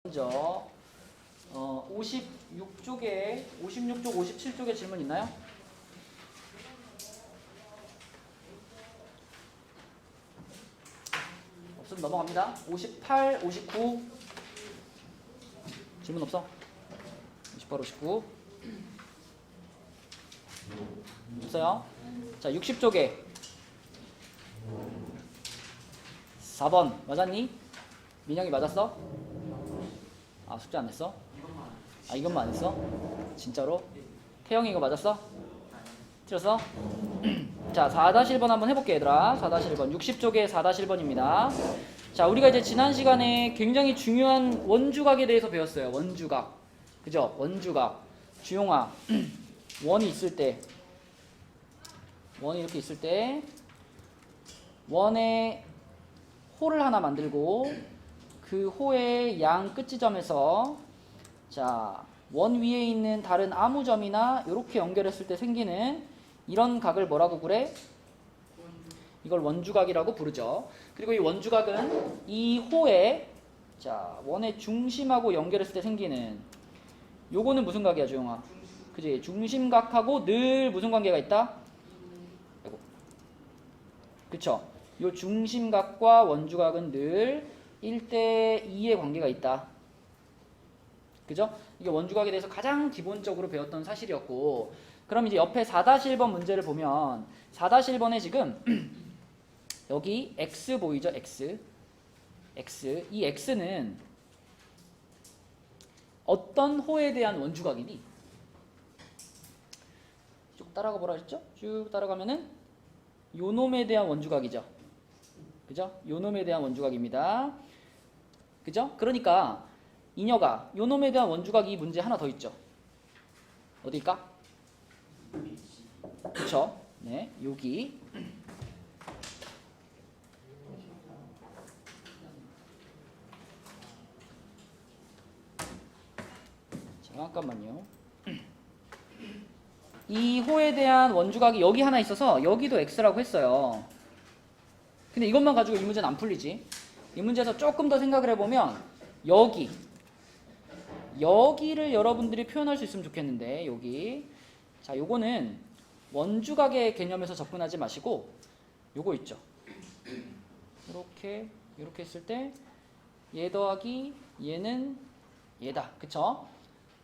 먼저 56쪽에 56쪽, 57쪽에 질문 있나요? 없으면 넘어갑니다. 58, 59 질문 없어? 58, 59 없어요? 자, 60쪽에 4번 맞았니? 민영이 맞았어? 아, 숙제 안 했어? 아, 이것만 안 했어? 진짜로? 태영이 이거 맞았어? 틀렸어? 자, 4-1번 한번 해볼게 얘들아. 4-1번 60쪽에 4-1번입니다. 자, 우리가 이제 지난 시간에 굉장히 중요한 원주각에 대해서 배웠어요. 원주각, 그죠? 원주각. 주용아, 원이 있을 때, 원이 이렇게 있을 때 원에 호를 하나 만들고 그 호의 양 끝 지점에서 자, 원 위에 있는 다른 아무 점이나 이렇게 연결했을 때 생기는 이런 각을 뭐라고 그래? 이걸 원주각이라고 부르죠. 그리고 이 원주각은 이 호에 자, 원의 중심하고 연결했을 때 생기는 요거는 무슨 각이야, 조용아? 그지? 중심각하고 늘 무슨 관계가 있다? 아이고. 그쵸? 요 중심각과 원주각은 늘 1대2의 관계가 있다. 그죠? 이게 원주각에 대해서 가장 기본적으로 배웠던 사실이었고, 그럼 이제 옆에 4-1번 문제를 보면 4-1번에 지금 여기 x 보이죠? x. 이 x는 어떤 호에 대한 원주각이니? 쭉 따라가 보라 했죠? 쭉 따라가면은 요놈에 대한 원주각이죠. 그죠? 요놈에 대한 원주각입니다. 그죠? 그러니까 이녀가 요놈에 대한 원주각 이 문제 하나 더 있죠. 어딜까? 그쵸? 네, 여기. 잠깐만요. 이 호에 대한 원주각이 여기 하나 있어서 여기도 x라고 했어요. 근데 이것만 가지고 이 문제는 안 풀리지. 이 문제에서 조금 더 생각을 해보면 여기를 여러분들이 표현할 수 있으면 좋겠는데 여기 자, 요거는 원주각의 개념에서 접근하지 마시고 요거 있죠. 이렇게 했을 때 얘 더하기 얘는 얘다. 그쵸?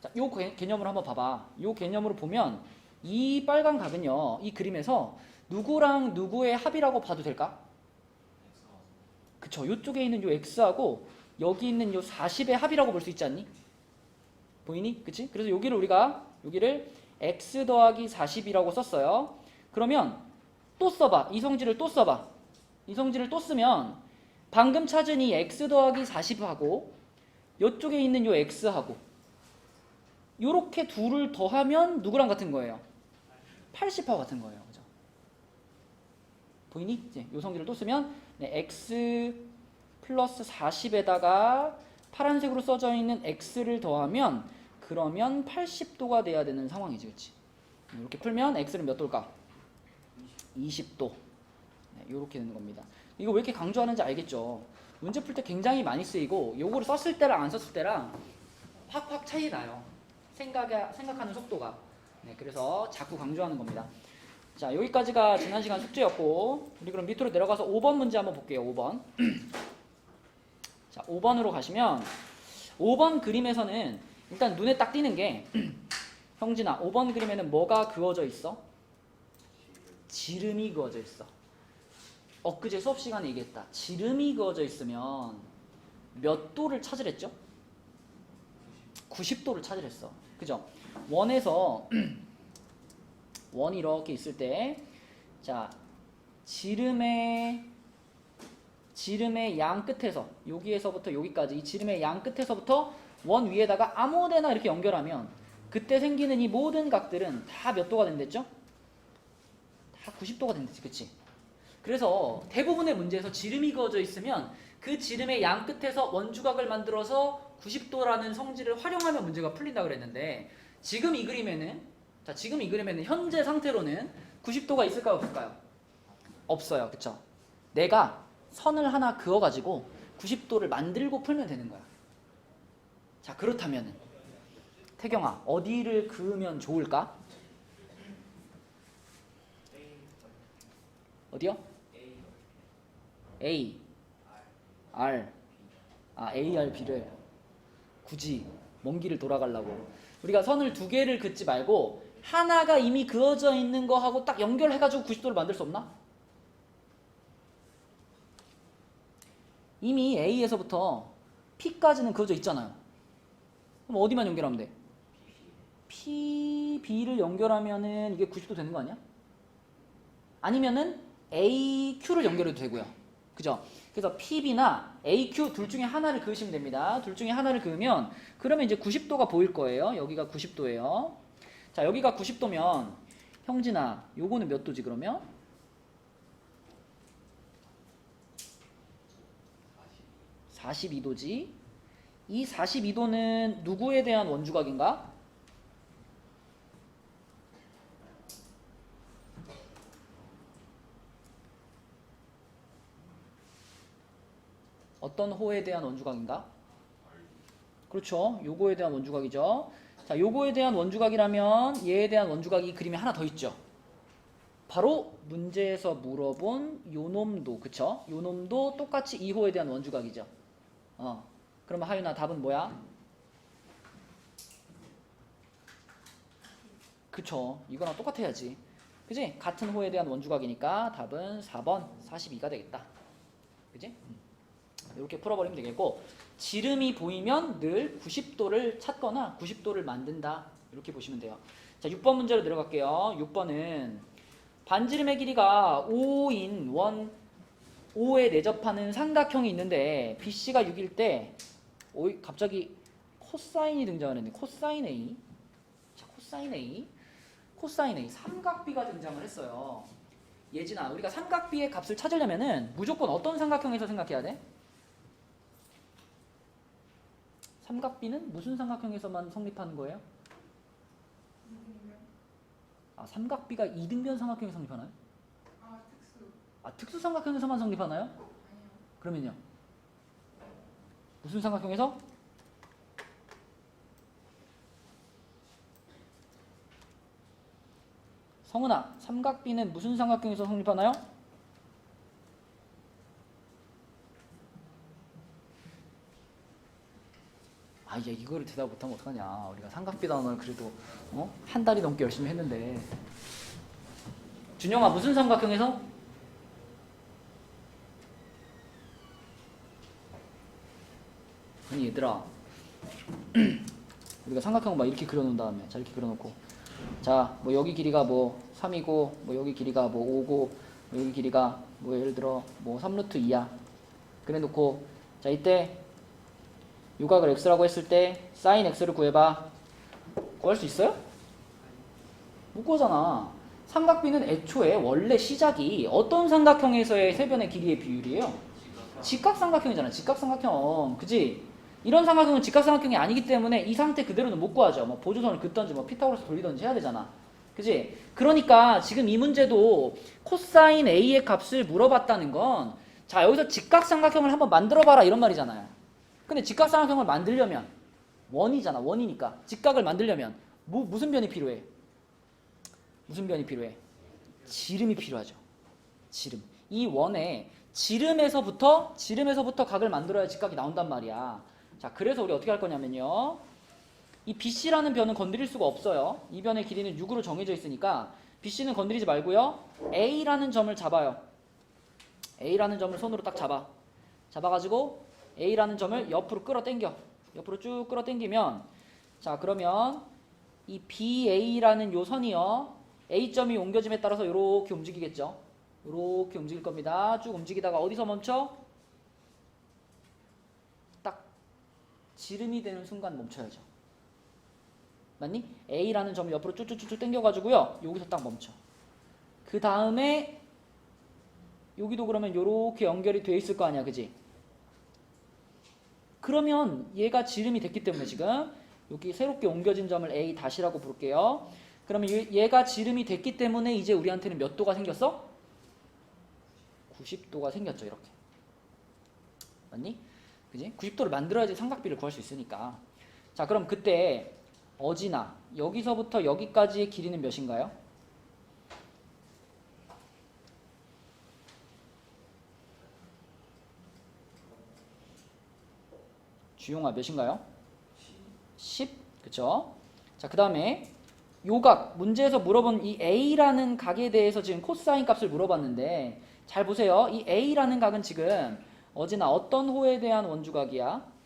자, 요 개념으로 한번 봐봐. 요 개념으로 보면 이 빨간 각은요, 이 그림에서 누구랑 누구의 합이라고 봐도 될까? 그쵸? 요쪽에 있는 요 x하고 여기 있는 요 40의 합이라고 볼 수 있지 않니? 보이니? 그치? 그래서 여기를 x 더하기 40이라고 썼어요. 그러면 또 써봐. 이 성질을 또 써봐. 이 성질을 또 쓰면 방금 찾은 이 x 더하기 40하고 요쪽에 있는 요 x하고 요렇게 둘을 더하면 누구랑 같은 거예요? 80하고 같은 거예요. 그죠? 보이니? 이제 요 성질을 또 쓰면 네, x 플러스 40에다가 파란색으로 써져 있는 x를 더하면 그러면 80도가 돼야 되는 상황이지. 그치? 이렇게 풀면 x는 몇 도일까? 20도. 네, 이렇게 되는 겁니다. 이거 왜 이렇게 강조하는지 알겠죠? 문제 풀 때 굉장히 많이 쓰이고 요거를 썼을 때랑 안 썼을 때랑 확 차이 나요. 생각하는 속도가. 네, 그래서 자꾸 강조하는 겁니다. 자, 여기까지가 지난 시간 숙제였고 우리 그럼 밑으로 내려가서 5번 문제 한번 볼게요. 5번. 자, 5번으로 가시면 5번 그림에서는 일단 눈에 딱 띄는 게 형진아, 5번 그림에는 뭐가 그어져 있어? 지름이 그어져 있어. 엊그제 수업 시간에 얘기했다. 지름이 그어져 있으면 몇 도를 찾으랬죠? 90도를 찾으랬어. 그죠? 원에서 원이 이렇게 있을 때 자, 지름의 양 끝에서 여기에서부터 여기까지 이 지름의 양 끝에서부터 원 위에다가 아무데나 이렇게 연결하면 그때 생기는 이 모든 각들은 다 몇 도가 된댔죠? 다 90도가 된댔지. 그치? 그래서 대부분의 문제에서 지름이 그어져 있으면 그 지름의 양 끝에서 원주각을 만들어서 90도라는 성질을 활용하면 문제가 풀린다 그랬는데 지금 이 그림에는 현재 상태로는 90도가 있을까요? 없을까요? 없어요. 그쵸? 내가 선을 하나 그어가지고 90도를 만들고 풀면 되는 거야. 자, 그렇다면은 태경아, 어디를 그으면 좋을까? 어디요? A, R. A, R, B를 굳이 먼 길을 돌아가려고. 우리가 선을 두 개를 긋지 말고 하나가 이미 그어져 있는 거하고 딱 연결해가지고 90도를 만들 수 없나? 이미 A에서부터 P까지는 그어져 있잖아요. 그럼 어디만 연결하면 돼? P, B를 연결하면은 이게 90도 되는 거 아니야? 아니면은 A, Q를 연결해도 되고요. 그죠? 그래서 PB나 AQ 둘 중에 하나를 그으시면 됩니다. 둘 중에 하나를 그으면 그러면 이제 90도가 보일 거예요. 여기가 90도예요. 자, 여기가 90도면 형진아, 요거는 몇 도지 그러면? 42도지. 이 42도는 누구에 대한 원주각인가? 어떤 호에 대한 원주각인가? 그렇죠. 요거에 대한 원주각이죠. 자, 요거에 대한 원주각이라면 얘에 대한 원주각이 그림에 하나 더 있죠. 바로 문제에서 물어본 요놈도, 그쵸? 요놈도 똑같이 2호에 대한 원주각이죠. 그러면 하윤아, 답은 뭐야? 그쵸. 이거랑 똑같아야지. 그지? 같은 호에 대한 원주각이니까 답은 4번 42가 되겠다. 그지? 이렇게 풀어버리면 되겠고, 지름이 보이면 늘 90도를 찾거나 90도를 만든다, 이렇게 보시면 돼요. 자, 6번 문제로 내려갈게요. 6번은 반지름의 길이가 5인 원 5에 내접하는 삼각형이 있는데 BC가 6일 때 갑자기 코사인이 등장을 했네. 코사인 A. 자, 코사인 A. 코사인 A. 삼각비가 등장을 했어요. 예진아, 우리가 삼각비의 값을 찾으려면은 무조건 어떤 삼각형에서 생각해야 돼? 삼각비는 무슨 삼각형에서만 성립하는 거예요? 삼각비가 이등변 삼각형에 성립하나요? 특수 삼각형에서만 성립하나요? 아니요. 그러면요? 무슨 삼각형에서? 성은아, 삼각비는 무슨 삼각형에서 성립하나요? 이제 이거를 대답 못하면 어떡하냐. 우리가 삼각비 단원을 그래도 한 달이 넘게 열심히 했는데. 준영아, 무슨 삼각형에서? 아니 얘들아, 우리가 삼각형 막 이렇게 그려놓은 다음에, 자 이렇게 그려놓고, 자 뭐 여기 길이가 뭐 3이고 뭐 여기 길이가 뭐 5고 뭐 여기 길이가 뭐 예를 들어 뭐 3루트 2야. 그래 놓고, 자 이때 요각을 x라고 했을 때 sin x를 구해봐. 구할 수 있어요? 못 구하잖아. 삼각비는 애초에 원래 시작이 어떤 삼각형에서의 세변의 길이의 비율이에요? 직각삼각형이잖아. 직각삼각형. 그지? 이런 삼각형은 직각삼각형이 아니기 때문에 이 상태 그대로는 못 구하죠. 뭐 보조선을 긋던지 뭐 피타고라스 돌리던지 해야 되잖아. 그지? 그러니까 지금 이 문제도 코사인 A의 값을 물어봤다는 건, 자 여기서 직각삼각형을 한번 만들어봐라 이런 말이잖아요. 근데 직각삼각형을 만들려면 원이잖아. 원이니까 직각을 만들려면 무슨 변이 필요해? 무슨 변이 필요해? 지름이 필요하죠. 지름. 이 원에 지름에서부터 각을 만들어야 직각이 나온단 말이야. 자, 그래서 우리 어떻게 할 거냐면요, 이 BC라는 변은 건드릴 수가 없어요. 이 변의 길이는 6으로 정해져 있으니까 BC는 건드리지 말고요, A라는 점을 잡아요. A라는 점을 손으로 딱 잡아가지고 A라는 점을 옆으로 끌어당겨. 옆으로 쭉 끌어당기면, 자 그러면 이 BA라는 요 선이요, A점이 옮겨짐에 따라서 이렇게 움직이겠죠. 이렇게 움직일 겁니다. 쭉 움직이다가 어디서 멈춰? 딱 지름이 되는 순간 멈춰야죠. 맞니? A라는 점을 옆으로 쭉쭉쭉 당겨가지고요, 여기서 딱 멈춰. 그 다음에 여기도 그러면 이렇게 연결이 돼 있을 거 아니야, 그지? 그러면 얘가 지름이 됐기 때문에 지금 여기 새롭게 옮겨진 점을 A 다시라고 부를게요. 그러면 얘가 지름이 됐기 때문에 이제 우리한테는 몇 도가 생겼어? 90도가 생겼죠. 이렇게. 맞니? 그지? 90도를 만들어야지 삼각비를 구할 수 있으니까. 자, 그럼 그때 어지나 여기서부터 여기까지의 길이는 몇인가요? 주용아 몇인가요? 10. 그쵸? 자, 그 다음에 요각 문제에서 물어본 이 A라는 각에 대해서 지금 코사인 값을 물어봤는데 잘 보세요. 이 A라는 각은 지금 어지나 어떤 호에 대한 원주각이야?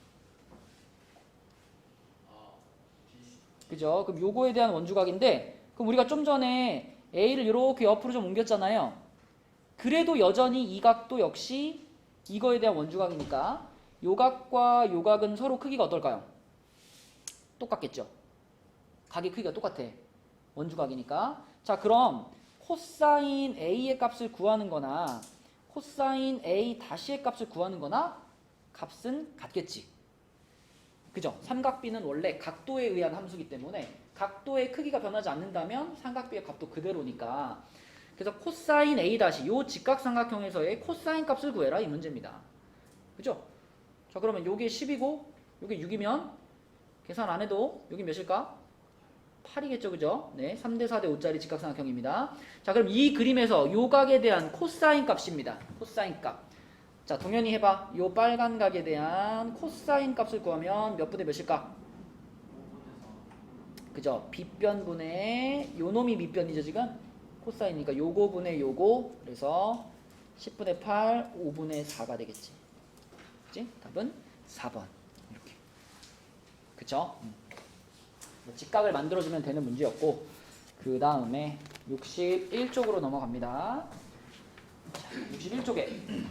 그죠? 그럼 요거에 대한 원주각인데 그럼 우리가 좀 전에 A를 이렇게 옆으로 좀 옮겼잖아요. 그래도 여전히 이 각도 역시 이거에 대한 원주각이니까 요각과 요각은 서로 크기가 어떨까요? 똑같겠죠? 각의 크기가 똑같아. 원주각이니까. 자, 그럼 코사인 A의 값을 구하는 거나 코사인 A 다시의 값을 구하는 거나 값은 같겠지. 그죠? 삼각비는 원래 각도에 의한 함수이기 때문에 각도의 크기가 변하지 않는다면 삼각비의 값도 그대로니까. 그래서 코사인 A 다시 요 직각삼각형에서의 코사인 값을 구해라 이 문제입니다. 그죠? 자, 그러면 요게 10이고 요게 6이면 계산 안 해도 여기 몇일까? 8이겠죠, 그죠? 네, 3대 4대 5짜리 직각삼각형입니다. 자, 그럼 이 그림에서 요 각에 대한 코사인 값입니다. 코사인 값. 자, 동현이 해봐. 요 빨간 각에 대한 코사인 값을 구하면 몇 분의 몇일까? 그죠? 빗변분의 요 놈이 밑변이죠, 지금? 코사인이니까 요거 분의 요거. 그래서 10분의 8, 5분의 4가 되겠지. 그치? 답은 4번. 이렇게. 그쵸? 직각을 만들어주면 되는 문제였고 그 다음에 61쪽으로 넘어갑니다. 자, 61쪽에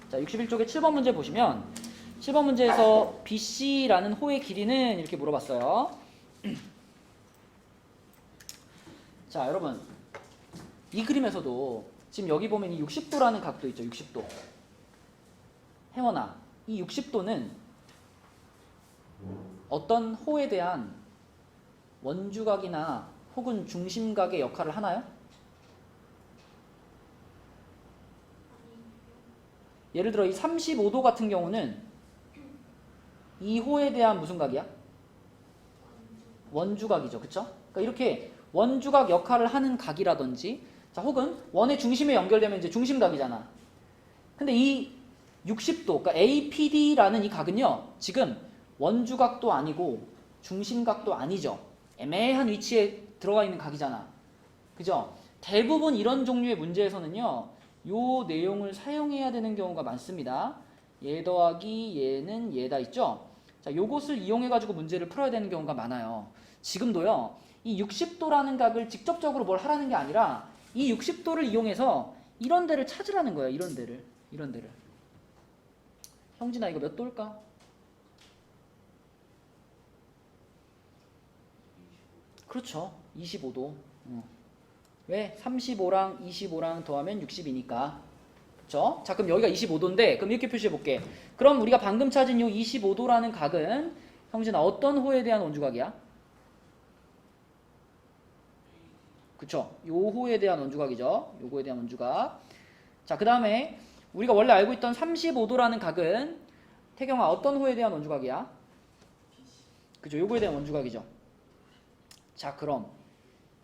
자, 61쪽에 7번 문제 보시면 7번 문제에서 BC라는 호의 길이는 이렇게 물어봤어요. 자, 여러분 이 그림에서도 지금 여기 보면 이 60도라는 각도 있죠. 60도. 혜원아, 이 60도는 어떤 호에 대한 원주각이나 혹은 중심각의 역할을 하나요? 예를 들어 이 35도 같은 경우는 이 호에 대한 무슨 각이야? 원주각이죠. 그쵸? 그러니까 이렇게 원주각 역할을 하는 각이라든지 자, 혹은 원의 중심에 연결되면 이제 중심각이잖아. 근데 이 60도, 그러니까 APD라는 이 각은요. 지금 원주각도 아니고 중심각도 아니죠. 애매한 위치에 들어가 있는 각이잖아. 그죠? 대부분 이런 종류의 문제에서는요. 요 내용을 사용해야 되는 경우가 많습니다. 얘 더하기 얘는 얘다 있죠? 자, 요것을 이용해 가지고 문제를 풀어야 되는 경우가 많아요. 지금도요. 이 60도라는 각을 직접적으로 뭘 하라는 게 아니라 이 60도를 이용해서 이런 데를 찾으라는 거예요. 이런 데를. 이런 데를. 형진아 이거 몇 도일까? 그렇죠. 25도. 왜? 35랑 25랑 더하면 60이니까. 그렇죠? 자, 그럼 여기가 25도인데 그럼 이렇게 표시해 볼게. 그럼 우리가 방금 찾은 이 25도라는 각은 형진아 어떤 호에 대한 원주각이야? 그쵸? 요 호에 대한 원주각이죠. 요거에 대한 원주각. 자, 그 다음에 우리가 원래 알고 있던 35도라는 각은 태경아 어떤 호에 대한 원주각이야? 그죠? 요거에 대한 원주각이죠. 자, 그럼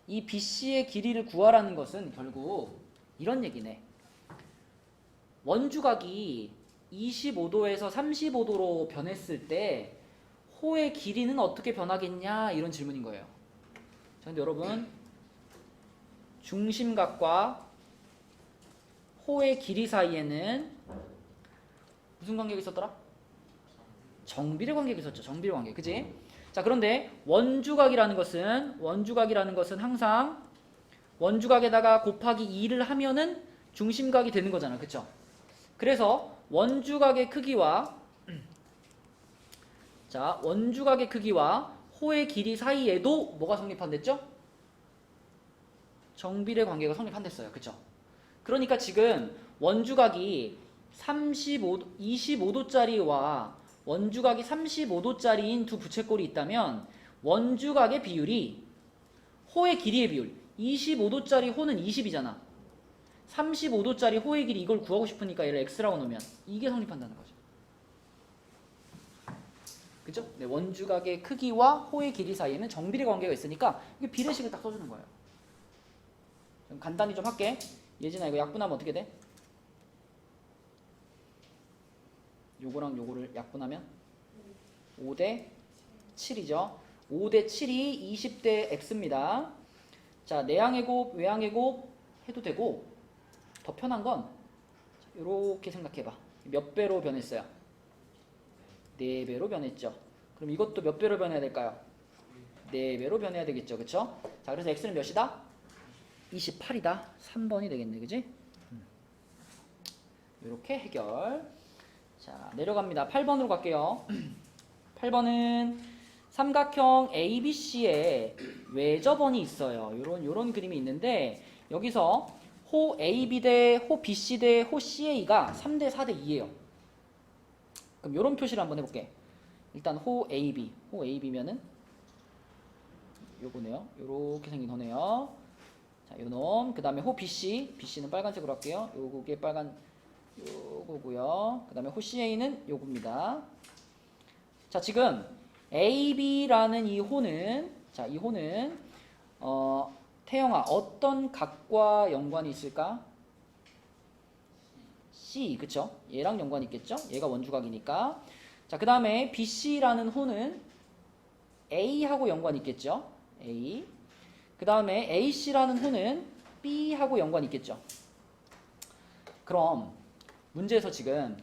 이 BC의 길이를 구하라는 것은 결국 이런 얘기네. 원주각이 25도에서 35도로 변했을 때 호의 길이는 어떻게 변하겠냐 이런 질문인 거예요. 자, 근데 여러분 중심각과 호의 길이 사이에는 무슨 관계가 있었더라? 정비례 관계가 있었죠. 정비례 관계. 그치? 자, 그런데 원주각이라는 것은 항상 원주각에다가 곱하기 2를 하면은 중심각이 되는 거잖아. 그쵸? 그래서 원주각의 크기와 자, 원주각의 크기와 호의 길이 사이에도 뭐가 성립한댔죠? 정비례 관계가 성립한댔어요. 그쵸? 그러니까 지금 원주각이 25도짜리와 원주각이 35도짜리인 두 부채꼴이 있다면 원주각의 비율이 호의 길이의 비율 25도짜리 호는 20이잖아. 35도짜리 호의 길이 이걸 구하고 싶으니까 얘를 x라고 놓으면 이게 성립한다는 거죠. 그죠? 네, 원주각의 크기와 호의 길이 사이에는 정비례 관계가 있으니까 이게 비례식을 딱 써주는 거예요. 좀 간단히 좀 할게. 예진아 이거 약분하면 어떻게 돼? 요거랑 요거를 약분하면 5대 7이죠. 5대 7이 20대 x입니다. 자, 내항의 곱, 외항의 곱 해도 되고 더 편한 건 이렇게 생각해봐. 몇 배로 변했어요? 4배로 변했죠. 그럼 이것도 몇 배로 변해야 될까요? 4배로 변해야 되겠죠. 그쵸? 자, 그래서 x는 몇이다? 28이다. 3번이 되겠네. 그지? 이렇게 해결. 자, 내려갑니다. 8번으로 갈게요. 8번은 삼각형 ABC에 외접원이 있어요. 요런 그림이 있는데 여기서 호 AB 대 호 BC 대 호 CA가 3대 4대 2예요. 그럼 요런 표시를 한번 해볼게. 일단 호 AB면은 요거네요. 요렇게 생긴 호네요. 자, 요놈. 그 다음에 호 BC는 빨간색으로 할게요. 요게 빨간 요거고요. 그 다음에 호 CA는 요겁니다. 자, 지금 AB라는 이 호는, 자, 이 호는 태영아 어떤 각과 연관이 있을까? C, 그쵸? 얘랑 연관이 있겠죠? 얘가 원주각이니까. 자, 그 다음에 BC라는 호는 A하고 연관이 있겠죠? A. 그 다음에 AC라는 호는 B하고 연관이 있겠죠? 그럼 문제에서 지금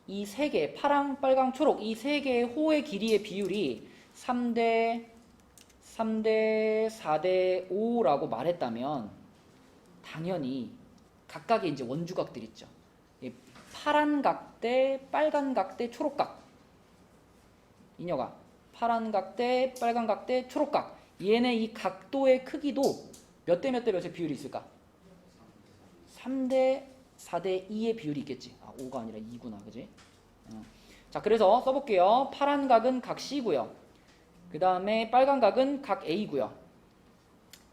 이 세 개, 파랑, 빨강, 초록 이 세 개의 호의 길이의 비율이 3대 4대 5라고 말했다면 당연히 각각의 이제 원주각들 있죠. 파란 각 대 빨간 각 대 초록각. 이녀가 파란 각 대 빨간 각 대 초록각. 얘네 이 각도의 크기도 몇 대 몇 대 몇의 비율이 있을까? 3대 4대 2의 비율이 있겠지. 아, 5가 아니라 2구나. 그지? 자, 그래서 써볼게요. 파란 각은 각 C고요. 그 다음에 빨간 각은 각 A고요.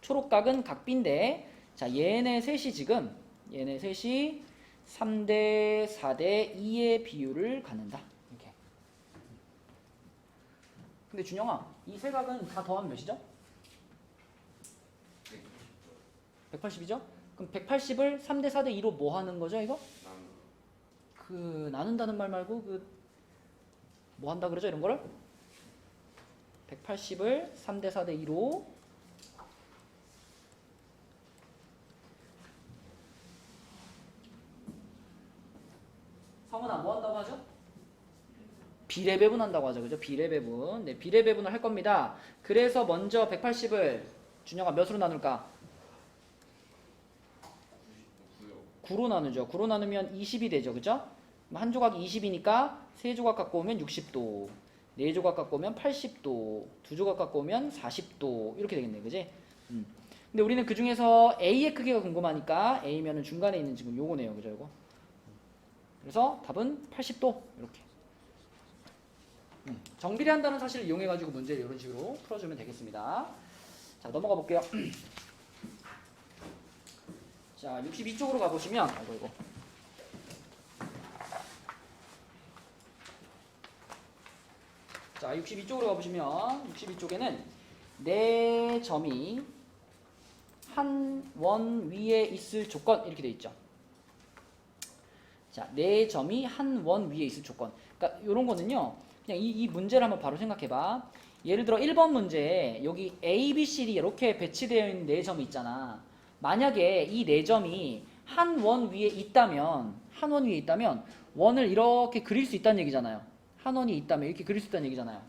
초록 각은 각 B인데, 자, 얘네 셋이 3대 4대 2의 비율을 갖는다. 이렇게. 근데 준영아, 이 세 각은 다 더하면 몇이죠? 180이죠? 그럼 180을 3대 4대 2로 뭐 하는 거죠, 이거? 나눈다는 말 말고 뭐 한다 그러죠, 이런 거를? 180을 3대 4대 2로 성은아 뭐 한다고 하죠? 비례배분 한다고 하죠. 그죠? 비례배분. 네, 비례배분을 할 겁니다. 그래서 먼저 180을 준영아 몇으로 나눌까? 9로 나누죠. 9로 나누면 20이 되죠. 그죠? 한 조각이 20이니까 세 조각 갖고 오면 60도, 네 조각 갖고 오면 80도, 두 조각 갖고 오면 40도 이렇게 되겠네. 그지? 근데 우리는 그 중에서 A의 크기가 궁금하니까 A면은 중간에 있는 지금 요거네요. 그죠? 요거. 그래서 답은 80도 이렇게. 정비례한다는 사실을 이용해가지고 문제를 이런 식으로 풀어주면 되겠습니다. 자, 넘어가 볼게요. 자, 62쪽으로 가보시면, 이거. 자, 62쪽으로 가보시면, 62쪽에는 네 점이 한 원 위에 있을 조건, 이렇게 돼 있죠. 자, 네 점이 한 원 위에 있을 조건. 그러니까 이런 거는요, 그냥 이 문제를 한번 바로 생각해봐. 예를 들어 1번 문제에 여기 A, B, C, D 이렇게 배치되어 있는 네 점이 있잖아. 만약에 이 네 점이 한 원 위에 있다면 원을 이렇게 그릴 수 있다는 얘기잖아요. 한 원이 있다면 이렇게 그릴 수 있다는 얘기잖아요.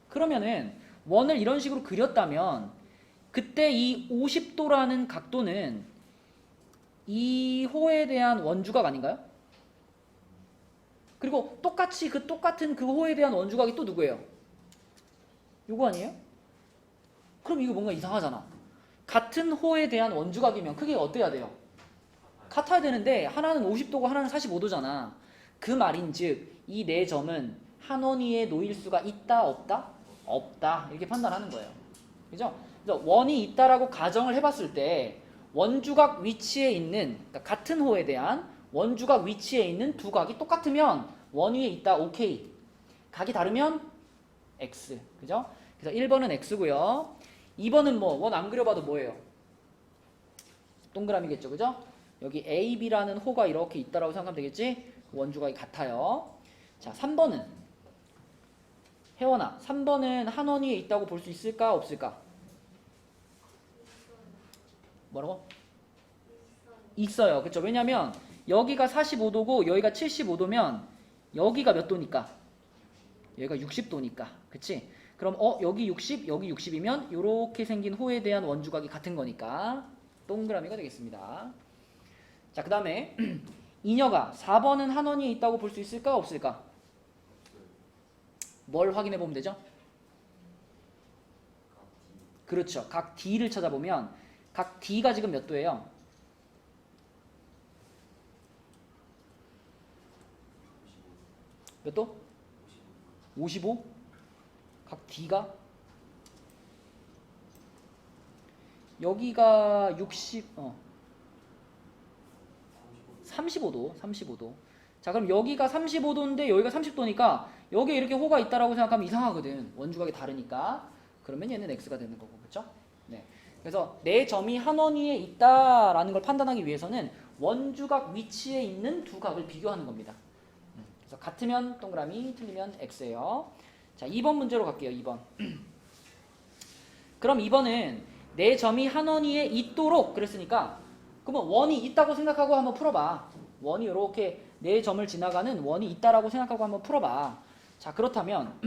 그러면은 원을 이런 식으로 그렸다면 그때 이 50도라는 각도는 이 호에 대한 원주각 아닌가요? 그리고 똑같이 똑같은 그 호에 대한 원주각이 또 누구예요? 요거 아니에요? 그럼 이거 뭔가 이상하잖아. 같은 호에 대한 원주각이면 크기가 어때야 돼요? 같아야 되는데 하나는 50도고 하나는 45도잖아. 그 말인즉 이 네 점은 한 원 위에 놓일 수가 있다 없다? 없다. 이렇게 판단하는 거예요. 그죠? 그래서 원이 있다라고 가정을 해봤을 때 원주각 위치에 있는, 그러니까 같은 호에 대한 원주각 위치에 있는 두 각이 똑같으면 원 위에 있다, 오케이. 각이 다르면 x. 그죠? 그래서 1번은 x고요. 2번은 뭐 원 안 그려봐도 뭐예요? 동그라미겠죠. 그죠? 여기 A, B라는 호가 이렇게 있다라고 생각하면 되겠지? 원주각이 같아요. 자, 3번은 혜원아, 3번은 한 원위에 있다고 볼 수 있을까 없을까? 뭐라고? 있어요. 그쵸? 왜냐면 여기가 45도고 여기가 75도면 여기가 몇 도니까? 여기가 60도니까. 그치? 그럼 여기 60, 여기 60이면 이렇게 생긴 호에 대한 원주각이 같은 거니까 동그라미가 되겠습니다. 자, 그 다음에 이녀가 4번은 한 원위에 있다고 볼 수 있을까 없을까? 뭘 확인해 보면 되죠? 그렇죠. 각 D를 찾아보면 각 D가 지금 몇 도예요? 몇 도? 55? 각 D가? 여기가 60, 35도, 35도. 자, 그럼 여기가 35도인데 여기가 30도니까 여기에 이렇게 호가 있다라고 생각하면 이상하거든. 원주각이 다르니까. 그러면 얘는 x가 되는 거고, 그렇죠? 네. 그래서 내 점이 한 원위에 있다라는 걸 판단하기 위해서는 원주각 위치에 있는 두 각을 비교하는 겁니다. 그래서 같으면 동그라미, 틀리면 x예요. 자, 2번 문제로 갈게요. 2번. 그럼 2번은 내 점이 한 원위에 있도록 그랬으니까 그러면 원이 있다고 생각하고 한번 풀어봐. 원이 이렇게 내 점을 지나가는 원이 있다라고 생각하고 한번 풀어봐. 자, 그렇다면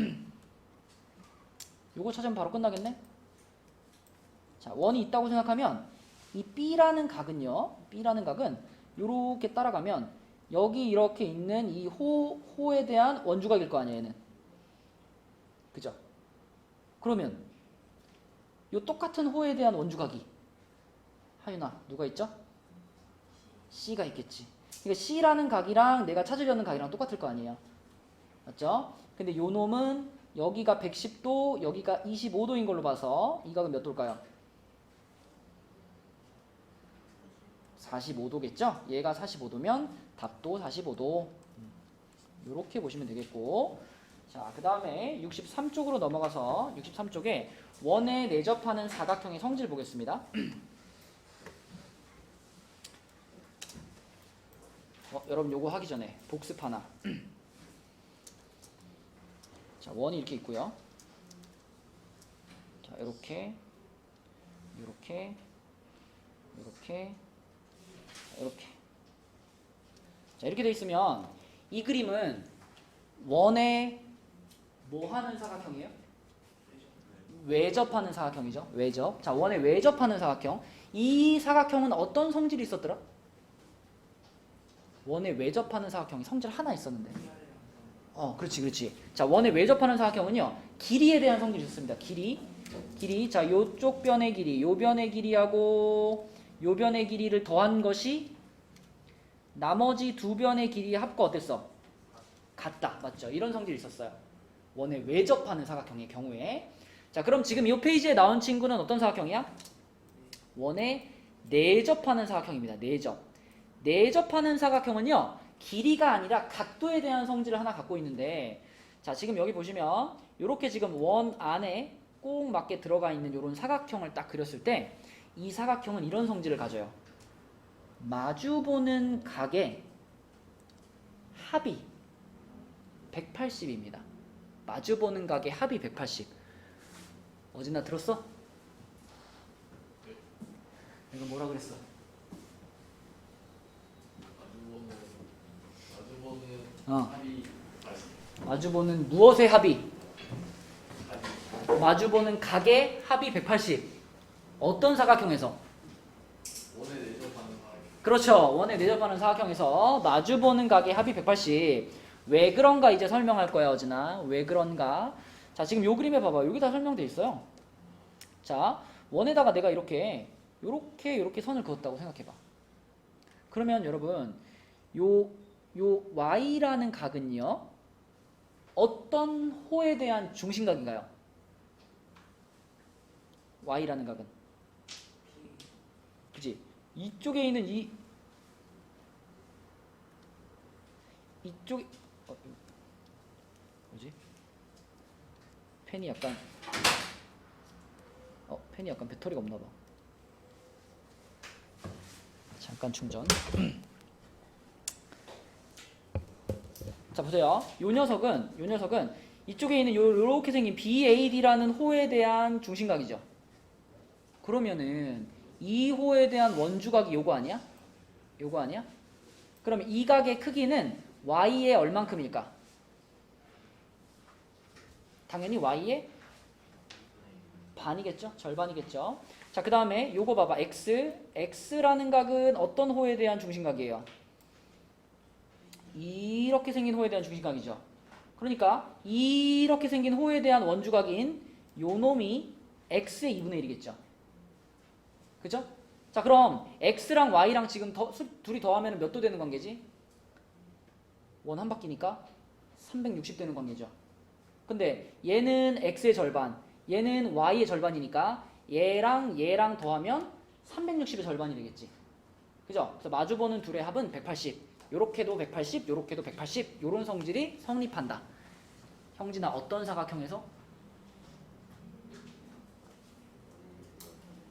요거 찾으면 바로 끝나겠네. 자, 원이 있다고 생각하면 이 B라는 각은요. B라는 각은 요렇게 따라가면 여기 이렇게 있는 이 호에 대한 원주각일 거 아니에요, 얘는. 그죠? 그러면 요 똑같은 호에 대한 원주각이 하윤아 누가 있죠? C가 있겠지. 그러니까 C라는 각이랑 내가 찾으려는 각이랑 똑같을 거 아니에요. 맞죠? 근데 요 놈은 여기가 110도, 여기가 25도인 걸로 봐서 이 각은 몇 도일까요? 45도겠죠? 얘가 45도면 답도 45도. 이렇게 보시면 되겠고. 자, 그 다음에 63쪽으로 넘어가서 63쪽에 원에 내접하는 사각형의 성질 보겠습니다. 여러분 요거 하기 전에 복습 하나. 자, 원이 이렇게 있고요. 자, 이렇게 이렇게 이렇게 이렇게. 자, 이렇게 돼 있으면 이 그림은 원에 뭐 하는 사각형이에요? 외접하는 사각형이죠. 외접. 자, 원에 외접하는 사각형. 이 사각형은 어떤 성질이 있었더라? 원에 외접하는 사각형이 성질 하나 있었는데. 그렇지, 그렇지. 자, 원에 외접하는 사각형은요, 길이에 대한 성질이 있습니다. 길이. 자, 요쪽 변의 길이, 요 변의 길이하고 요 변의 길이를 더한 것이 나머지 두 변의 길이의 합과 어땠어? 같다. 맞죠? 이런 성질이 있었어요. 원에 외접하는 사각형의 경우에. 자, 그럼 지금 이 페이지에 나온 친구는 어떤 사각형이야? 원에 내접하는 사각형입니다. 내접하는 사각형은요, 길이가 아니라 각도에 대한 성질을 하나 갖고 있는데, 자, 지금 여기 보시면 이렇게 지금 원 안에 꼭 맞게 들어가 있는 이런 사각형을 딱 그렸을 때 이 사각형은 이런 성질을 가져요. 마주보는 각의 합이 180입니다. 마주보는 각의 합이 180. 어디나 들었어? 이거 뭐라 그랬어? 마주보는 무엇의 합이? 마주보는 각의 합이 180. 어떤 사각형에서? 원에 내접하는 사각형. 그렇죠. 원에 내접하는 사각형에서 마주보는 각의 합이 180. 왜 그런가 이제 설명할 거야, 어진아. 왜 그런가? 자, 지금 요 그림에 봐봐. 여기 다 설명돼 있어요. 자, 원에다가 내가 이렇게 선을 그었다고 생각해봐. 그러면 여러분, 요 Y라는 각은요, 어떤 호에 대한 중심각인가요? Y라는 각은. 그치? 이쪽에 있는 이쪽에, 뭐지? 펜이 약간 펜이 약간 배터리가 없나 봐. 잠깐 충전. 자, 보세요. 요 녀석은 이쪽에 있는 요렇게 생긴 BAD라는 호에 대한 중심각이죠. 그러면은 이 호에 대한 원주각이 요거 아니야? 요거 아니야? 그럼 이 각의 크기는 Y의 얼만큼일까? 당연히 Y의 반이겠죠? 절반이겠죠? 자, 그 다음에 요거 봐봐. X라는 각은 어떤 호에 대한 중심각이에요? 이렇게 생긴 호에 대한 중심각이죠. 그러니까 이렇게 생긴 호에 대한 원주각인 요 놈이 X의 2분의 1이겠죠. 그죠? 자, 그럼 X랑 Y랑 지금 둘이 더하면 몇 도 되는 관계지? 원 한 바퀴니까 360 되는 관계죠. 근데 얘는 X의 절반, 얘는 Y의 절반이니까 얘랑 더하면 360의 절반이 되겠지. 그죠? 그래서 마주보는 둘의 합은 180. 요렇게도 180, 요렇게도 180. 요런 성질이 성립한다. 형진아, 어떤 사각형에서?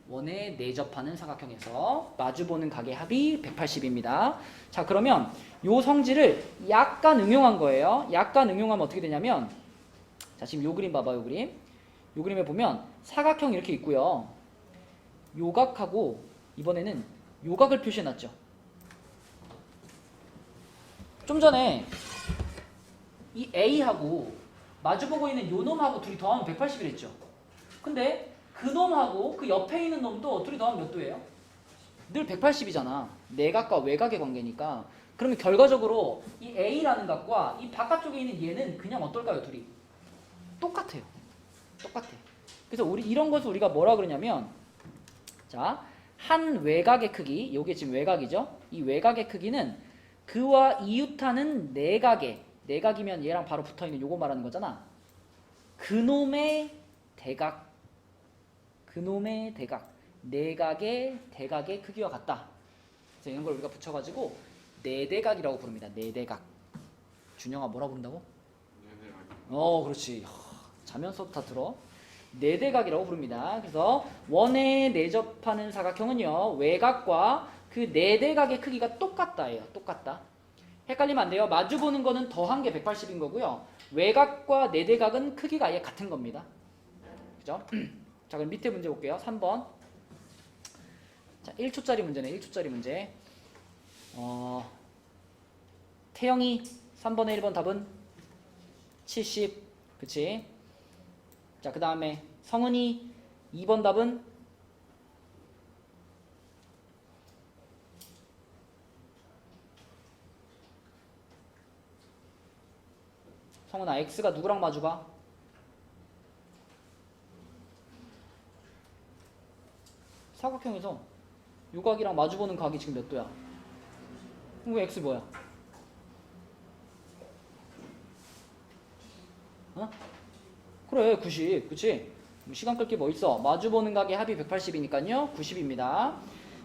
원에 내접하는 사각형에서 마주보는 각의 합이 180입니다. 자, 그러면 요 성질을 약간 응용한 거예요. 약간 응용하면 어떻게 되냐면, 자, 지금 요 그림 봐봐. 요 그림에 보면 사각형 이렇게 있고요. 요각하고 이번에는 요각을 표시해놨죠. 좀 전에 이 A하고 마주보고 있는 요 놈하고 둘이 더하면 180이랬죠. 근데 그 놈하고 그 옆에 있는 놈도 둘이 더하면 몇 도예요? 늘 180이잖아. 내각과 외각의 관계니까. 그러면 결과적으로 이 A라는 각과 이 바깥쪽에 있는 얘는 그냥 어떨까요? 둘이 똑같아요. 똑같아. 그래서 이런 것을 우리가 뭐라 그러냐면, 자, 한 외각의 크기, 요게 지금 외각이죠. 이 외각의 크기는 그와 이웃하는 내각이면 얘랑 바로 붙어있는 요거 말하는 거잖아. 그놈의 대각, 내각의 대각의 크기와 같다. 그래서 이런 걸 우리가 붙여가지고 내대각이라고 부릅니다. 내대각. 준영아, 뭐라 부른다고? 그렇지. 자면 수업 다 들어. 내대각이라고 부릅니다. 그래서 원에 내접하는 사각형은요, 외각과 그 내대각의 크기가 똑같다예요. 똑같다. 헷갈리면 안 돼요. 마주보는 거는 더한 게 180인 거고요. 외각과 내대각은 크기가 아예 같은 겁니다. 그죠? 자, 그럼 밑에 문제 볼게요. 3번. 자, 1초짜리 문제네. 1초짜리 문제. 태영이 3번에 1번 답은 70. 그치? 자, 그 다음에 성은이 2번 답은 성은아, X가 누구랑 마주봐? 사각형에서 요 각이랑 마주보는 각이 지금 몇 도야? 그럼 X 뭐야? 그래, 90. 그치? 시간 끌 게 뭐 있어? 마주보는 각의 합이 180이니까요 90입니다.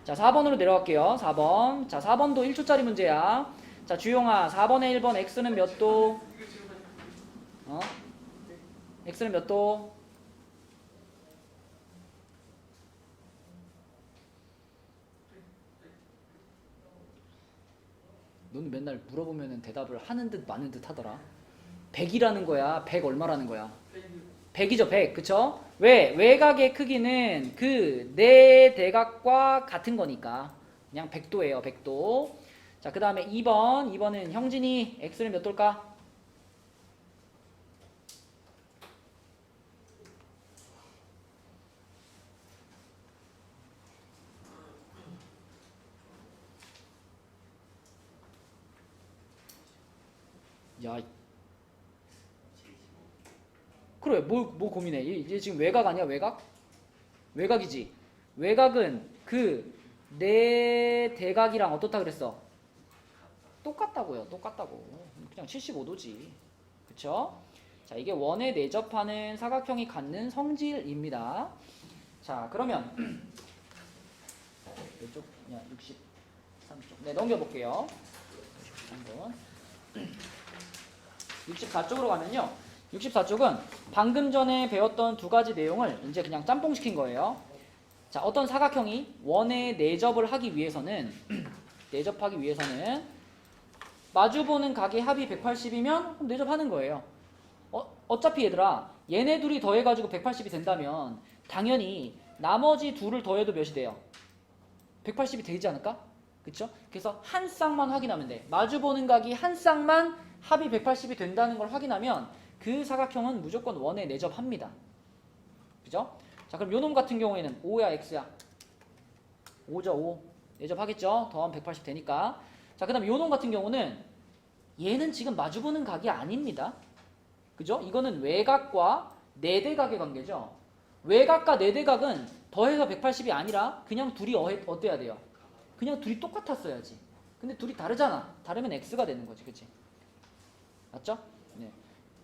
자, 4번으로 내려갈게요. 4번. 자, 4번도 1초짜리 문제야. 자, 주용아, 4번에 1번 X는 몇 도? X는 몇 도? 너는 맨날 물어보면 대답을 하는 듯 마는 듯 하더라. 100이라는 거야. 100 얼마라는 거야? 100이죠, 100. 그쵸? 왜? 외각의 크기는 그 내 대각과 같은 거니까 그냥 100도예요. 100도. 자, 그 다음에 2번. 2번은 형진이 X는 몇 도일까? 야, 그래, 뭐 고민해? 이제 지금 외각 아니야, 외각? 외각이지. 외각은 그 내 대각이랑 어떻다 그랬어? 똑같다고요, 똑같다고. 그냥 75도지. 그쵸? 자, 이게 원에 내접하는 사각형이 갖는 성질입니다. 자, 그러면 이쪽, 63쪽. 네, 넘겨볼게요. 63번. 64쪽으로 가면요. 64쪽은 방금 전에 배웠던 두 가지 내용을 이제 그냥 짬뽕시킨 거예요. 자, 어떤 사각형이 원의 내접을 하기 위해서는 내접하기 위해서는 마주보는 각의 합이 180이면 내접하는 거예요. 어차피 얘들아 얘네 둘이 더해가지고 180이 된다면 당연히 나머지 둘을 더해도 몇이 돼요? 180이 되지 않을까? 그쵸? 그래서 한 쌍만 확인하면 돼. 마주보는 각이 한 쌍만 합이 180이 된다는 걸 확인하면 그 사각형은 무조건 원에 내접합니다. 그죠? 자, 그럼 요놈 같은 경우에는 5야 x야? 5죠. 5 내접하겠죠? 더하면 180 되니까. 자, 그 다음에 요놈 같은 경우는 얘는 지금 마주보는 각이 아닙니다. 그죠? 이거는 외곽과 내대각의 관계죠. 외곽과 내대각은 더해서 180이 아니라 그냥 둘이 어때야 돼요? 그냥 둘이 똑같았어야지. 근데 둘이 다르잖아. 다르면 x가 되는 거지. 그치? 맞죠? 네.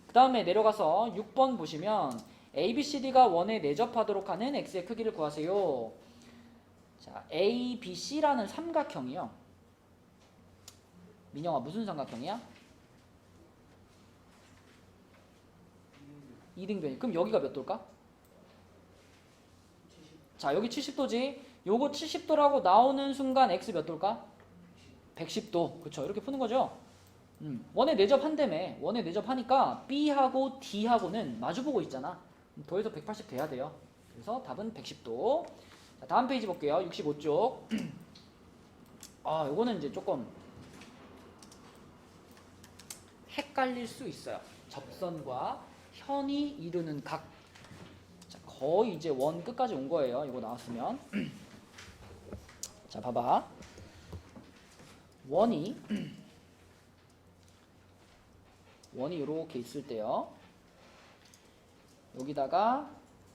그 다음에 내려가서 6번 보시면 ABCD가 원에 내접하도록 하는 x의 크기를 구하세요. 자, ABC라는 삼각형이요. 민영아 무슨 삼각형이야? 이등변이. 그럼 여기가 몇 도일까? 자, 여기 70도지. 요거 70도라고 나오는 순간 x 몇 도일까? 110도. 그쵸? 이렇게 푸는 거죠. 원에 내접한다며. 원에 내접하니까 B하고 D하고는 마주보고 있잖아. 더해서 180 돼야 돼요. 그래서 답은 110도. 자, 다음 페이지 볼게요. 65쪽. 아, 요거는 이제 조금 헷갈릴 수 있어요. 접선과 현이 이루는 각. 자, 거의 이제 원 끝까지 온 거예요. 이거 나왔으면. 자, 봐봐. 원이 이렇게 있을 때요. 여기다가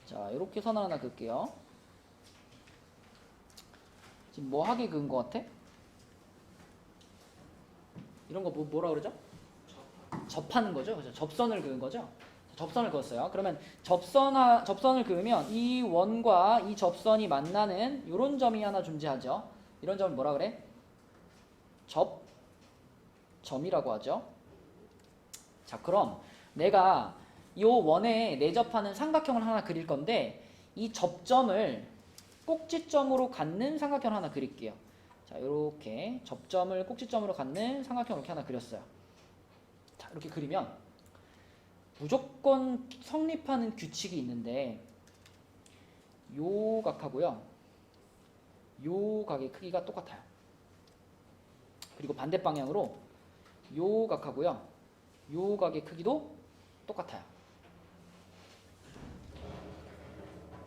자, 이렇게 선 하나 그을게요. 지금 뭐 하게 그은 것 같아? 이런 거 뭐라 그러죠? 접하는 거죠. 그죠? 접선을 그은 거죠. 접선을 그었어요. 그러면 접선을 그으면 이 원과 이 접선이 만나는 이런 점이 하나 존재하죠. 이런 점을 뭐라 그래? 접점이라고 하죠. 자, 그럼 내가 이 원에 내접하는 삼각형을 하나 그릴 건데 이 접점을 꼭지점으로 갖는 삼각형을 하나 그릴게요. 자, 이렇게 접점을 꼭지점으로 갖는 삼각형을 이렇게 하나 그렸어요. 자, 이렇게 그리면 무조건 성립하는 규칙이 있는데 요 각하고요. 요 각의 크기가 똑같아요. 그리고 반대 방향으로 요 각하고요. 요 각의 크기도 똑같아요.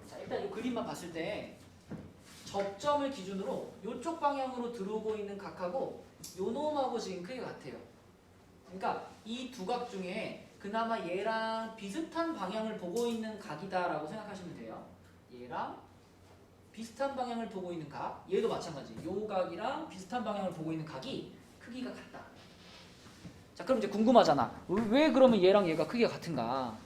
자, 일단 이 그림만 봤을 때 접점을 기준으로 이쪽 방향으로 들어오고 있는 각하고 요 놈하고 지금 크기가 같아요. 그러니까 이 두 각 중에 그나마 얘랑 비슷한 방향을 보고 있는 각이다라고 생각하시면 돼요. 얘랑 비슷한 방향을 보고 있는 각, 얘도 마찬가지. 요 각이랑 비슷한 방향을 보고 있는 각이 크기가 같다. 자, 그럼 이제 궁금하잖아. 왜 그러면 얘랑 얘가 크기가 같은가?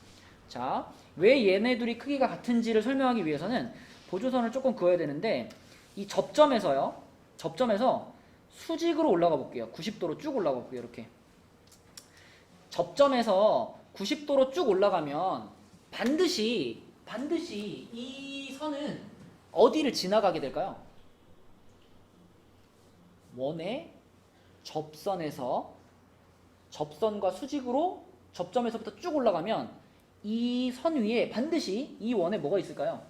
자, 왜 얘네 둘이 크기가 같은지를 설명하기 위해서는 보조선을 조금 그어야 되는데 이 접점에서 수직으로 올라가 볼게요. 90도로 쭉 올라가 볼게요. 이렇게. 접점에서 90도로 쭉 올라가면 반드시 이 선은 어디를 지나가게 될까요? 원의 접선과 수직으로 접점에서부터 쭉 올라가면 이 선 위에 반드시 이 원에 뭐가 있을까요?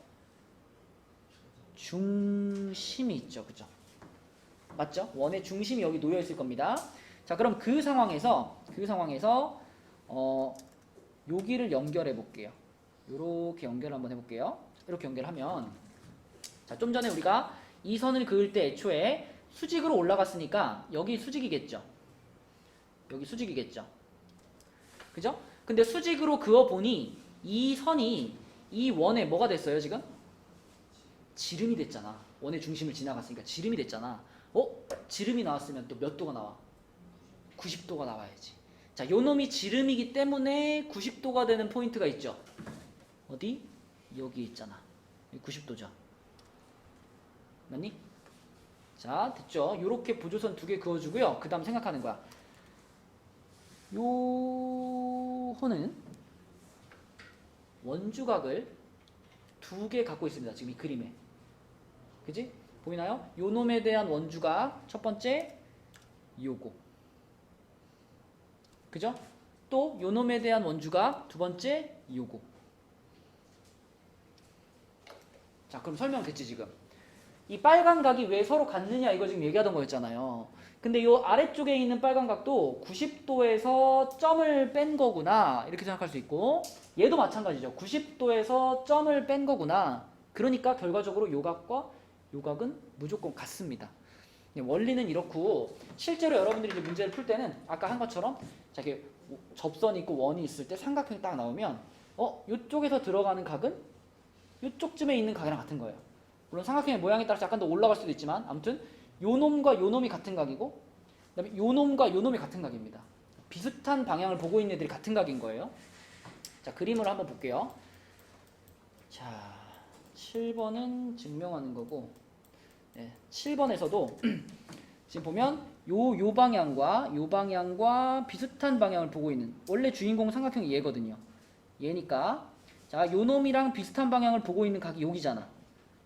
중심이 있죠. 그죠? 맞죠? 원의 중심이 여기 놓여 있을 겁니다. 자, 그럼 그 상황에서 여기를 연결해 볼게요. 이렇게 연결 한번 해볼게요. 이렇게 연결하면 자, 좀 전에 우리가 이 선을 그을 때 애초에 수직으로 올라갔으니까 여기 수직이겠죠. 여기 수직이겠죠. 그죠? 근데 수직으로 그어보니 이 선이 이 원에 뭐가 됐어요 지금? 지름이 됐잖아. 원의 중심을 지나갔으니까 지름이 됐잖아. 지름이 나왔으면 또 몇 도가 나와? 90도가 나와야지. 자, 요 놈이 지름이기 때문에 90도가 되는 포인트가 있죠. 어디? 여기 있잖아. 여기 90도죠. 맞니? 자, 됐죠? 요렇게 보조선 두 개 그어주고요. 그 다음 생각하는 거야. 요 호는 원주각을 두 개 갖고 있습니다. 지금 이 그림에. 그지? 보이나요? 요 놈에 대한 원주각 첫 번째 요거. 그죠? 또 요 놈에 대한 원주각 두 번째 요거. 자, 그럼 설명됐지 지금? 이 빨간 각이 왜 서로 같느냐 이거 지금 얘기하던 거였잖아요. 근데 요 아래쪽에 있는 빨간 각도 90도에서 점을 뺀 거구나 이렇게 생각할 수 있고, 얘도 마찬가지죠. 90도에서 점을 뺀 거구나. 그러니까 결과적으로 요 각과 요 각은 무조건 같습니다. 원리는 이렇고, 실제로 여러분들이 이제 문제를 풀 때는 아까 한 것처럼 자, 이렇게 접선이 있고 원이 있을 때 삼각형이 딱 나오면 요쪽에서 들어가는 각은 요쪽쯤에 있는 각이랑 같은 거예요. 물론 삼각형의 모양에 따라서 약간 더 올라갈 수도 있지만 아무튼 요 놈과 요 놈이 같은 각이고, 그다음에 요 놈과 요 놈이 같은 각입니다. 비슷한 방향을 보고 있는 애들이 같은 각인 거예요. 자, 그림을 한번 볼게요. 자, 7번은 증명하는 거고, 7번에서도 지금 보면 요 방향과 비슷한 방향을 보고 있는, 원래 주인공 삼각형이 얘거든요. 얘니까 자, 요 놈이랑 비슷한 방향을 보고 있는 각이 여기잖아.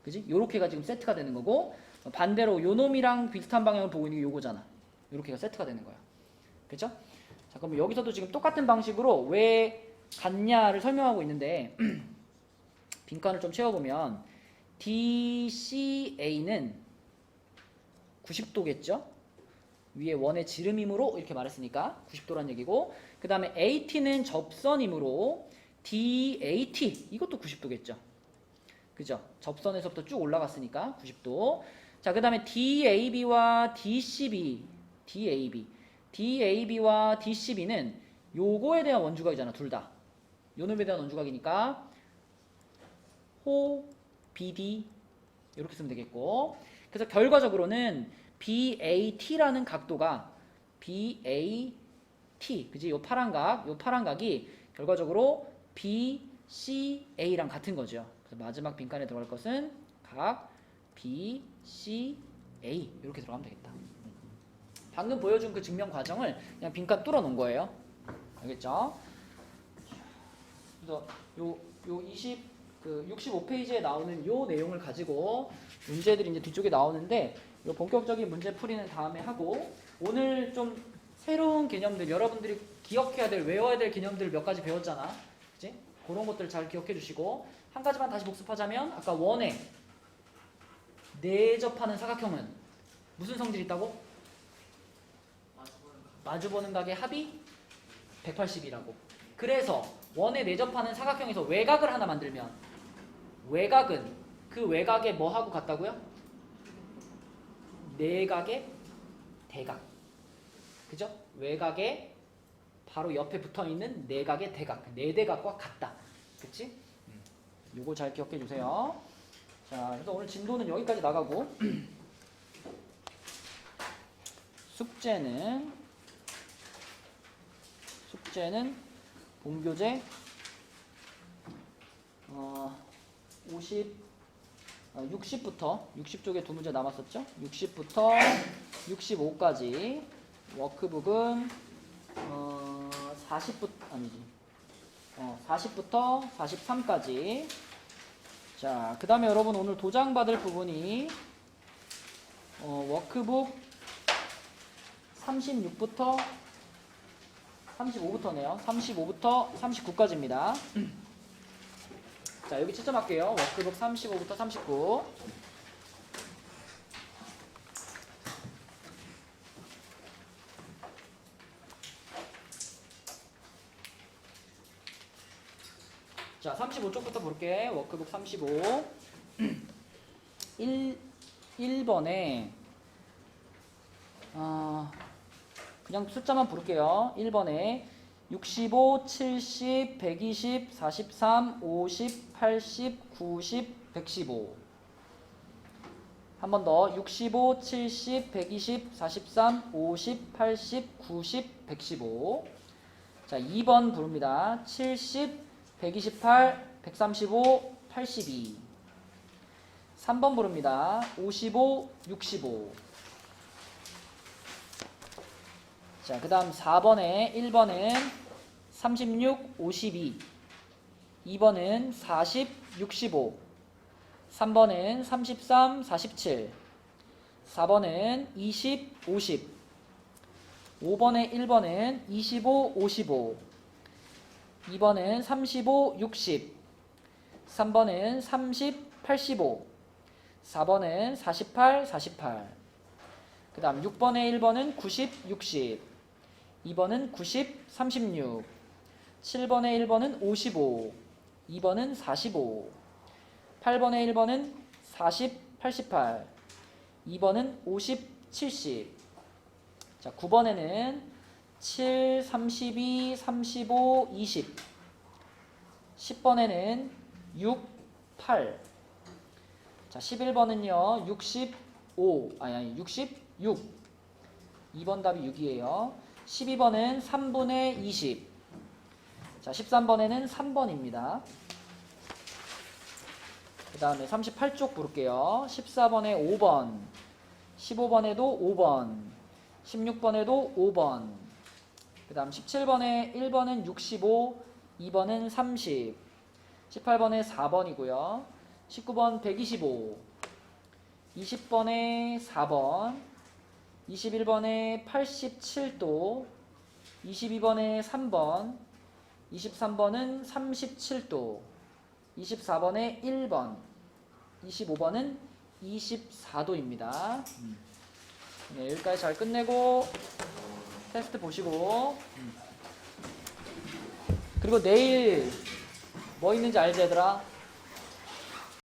그지? 요렇게가 지금 세트가 되는 거고, 반대로 요 놈이랑 비슷한 방향을 보고 있는 게 요거잖아. 요렇게가 세트가 되는 거야. 그죠? 자, 그럼 여기서도 지금 똑같은 방식으로 왜 같냐를 설명하고 있는데 빈칸을 좀 채워보면 DCA는 90도겠죠? 위에 원의 지름이므로 이렇게 말했으니까 90도란 얘기고, 그 다음에 AT는 접선이므로 DAT 이것도 90도겠죠? 그죠? 접선에서부터 쭉 올라갔으니까 90도. 자, 그 다음에 DAB와 DAB와 DCB는 요거에 대한 원주각이잖아, 둘 다. 요 놈에 대한 원주각이니까 호, BD 이렇게 쓰면 되겠고, 그래서 결과적으로는 BAT라는 각도가 BAT, 그지? 요 파란 각이 결과적으로 BCA랑 같은 거죠. 그래서 마지막 빈칸에 들어갈 것은 각 BCA 이렇게 들어가면 되겠다. 방금 보여준 그 증명 과정을 그냥 빈칸 뚫어 놓은 거예요. 알겠죠? 그래서 요 65페이지에 나오는 요 내용을 가지고 문제들이 이제 뒤쪽에 나오는데, 요 본격적인 문제 풀이는 다음에 하고, 오늘 좀 새로운 개념들, 여러분들이 기억해야 될, 외워야 될 개념들 몇 가지 배웠잖아. 그치? 그런 것들 잘 기억해 주시고, 한 가지만 다시 복습하자면 아까 원에 내접하는 사각형은 무슨 성질이 있다고? 마주보는 각의 합이 180이라고. 그래서 원에 내접하는 사각형에서 외곽을 하나 만들면 외곽은 그 외곽에 뭐하고 같다고요? 내각의 대각. 그죠? 외곽에 바로 옆에 붙어있는 내각의 대각, 내대각과 같다. 그치? 요거 잘 기억해 주세요. 자, 그래서 오늘 진도는 여기까지 나가고 숙제는 본교재 60쪽에 두 문제 남았었죠? 60부터 65까지 워크북은 40부터 43까지. 자, 그 다음에 여러분 오늘 도장 받을 부분이 워크북 36부터 35부터네요. 35부터 39까지입니다. 자, 여기 채점할게요. 워크북 35부터 39. 자, 35쪽부터 볼게. 워크북 35. 1번에 그냥 숫자만 부를게요. 1번에 65, 70, 120, 43, 50, 80, 90, 115. 한 번 더. 65, 70, 120, 43, 50, 80, 90, 115. 자, 2번 부릅니다. 70, 128, 135, 82. 3번 부릅니다. 55, 65. 자, 그 다음 4번에 1번은 36, 52. 2번은 40, 65. 3번은 33, 47. 4번은 20, 50. 5번에 1번은 25, 55. 2번은 35, 60. 3번은 30, 85. 4번은 48, 48. 그 다음 6번에 1번은 90, 60. 2번은 90, 36. 7번에 1번은 55. 2번은 45. 8번에 1번은 40, 88. 2번은 50, 70. 자, 9번에는 7, 32, 35, 20. 10번에는 6, 8. 자, 11번은요. 65. 아니 66. 2번 답이 6이에요. 12번은 3분의 20. 자, 13번에는 3번입니다. 그 다음에 38쪽 볼게요. 14번에 5번. 15번에도 5번. 16번에도 5번. 그 다음 17번에 1번은 65. 2번은 30. 18번에 4번이고요. 19번 125. 20번에 4번. 21번에 87도. 22번에 3번. 23번은 37도. 24번에 1번. 25번은 24도입니다. 네, 여기까지 잘 끝내고 테스트 보시고 그리고 내일 뭐 있는지 알지 얘들아?